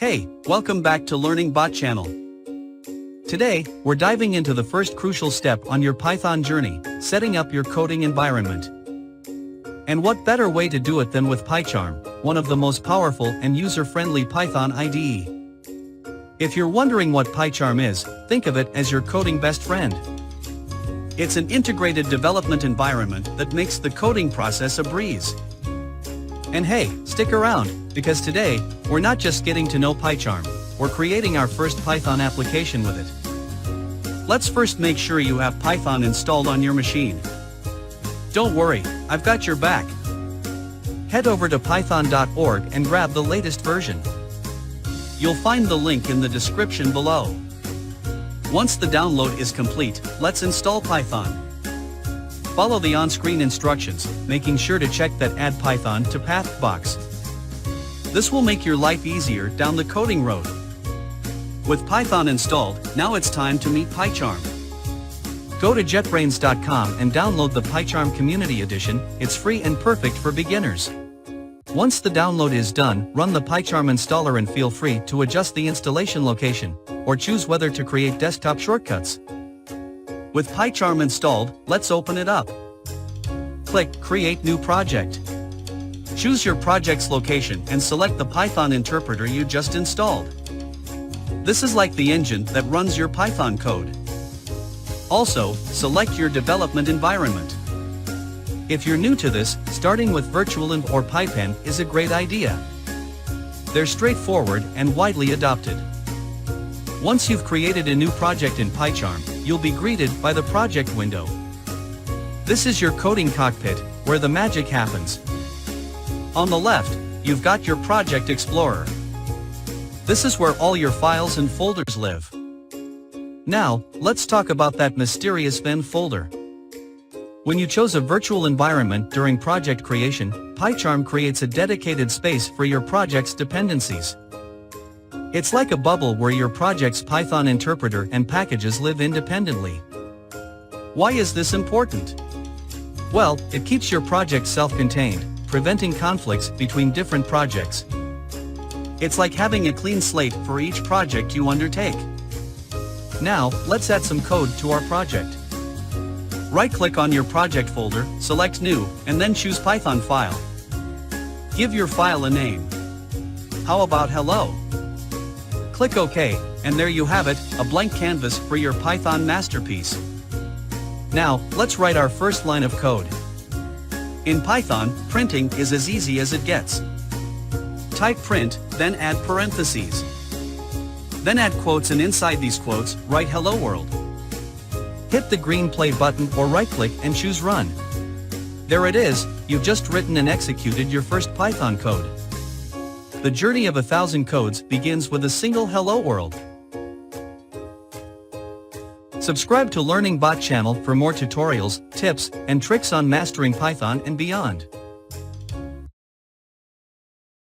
Hey, welcome back to Learning Bot channel. Today, we're diving into the first crucial step on your Python journey, setting up your coding environment. And what better way to do it than with PyCharm, one of the most powerful and user-friendly Python IDE. If you're wondering what PyCharm is, think of it as your coding best friend. It's an integrated development environment that makes the coding process a breeze. And hey, stick around, because today, we're not just getting to know PyCharm, we're creating our first Python application with it. Let's first make sure you have Python installed on your machine. Don't worry, I've got your back. Head over to python.org and grab the latest version. You'll find the link in the description below. Once the download is complete, let's install Python. Follow the on-screen instructions, making sure to check that Add Python to Path box. This will make your life easier down the coding road. With Python installed, now it's time to meet PyCharm. Go to jetbrains.com and download the PyCharm Community Edition. It's free and perfect for beginners. Once the download is done, run the PyCharm installer and feel free to adjust the installation location, or choose whether to create desktop shortcuts. With PyCharm installed, let's open it up. Click Create New Project. Choose your project's location and select the Python interpreter you just installed. This is like the engine that runs your Python code. Also, select your development environment. If you're new to this, starting with virtualenv or PyPen is a great idea. They're straightforward and widely adopted. Once you've created a new project in PyCharm, you'll be greeted by the project window. This is your coding cockpit, where the magic happens. On the left, you've got your Project Explorer. This is where all your files and folders live. Now, let's talk about that mysterious Ven folder. When you chose a virtual environment during project creation, PyCharm creates a dedicated space for your project's dependencies. It's like a bubble where your project's Python interpreter and packages live independently. Why is this important? Well, it keeps your project self-contained, preventing conflicts between different projects. It's like having a clean slate for each project you undertake. Now, let's add some code to our project. Right-click on your project folder, select New, and then choose Python file. Give your file a name. How about Hello? Click OK, and there you have it, a blank canvas for your Python masterpiece. Now, let's write our first line of code. In Python, printing is as easy as it gets. Type print, then add parentheses. Then add quotes, and inside these quotes, write Hello World. Hit the green play button or right-click and choose Run. There it is, you've just written and executed your first Python code. The journey of 1,000 codes begins with a single Hello World. Subscribe to Learning Bot channel for more tutorials, tips, and tricks on mastering Python and beyond.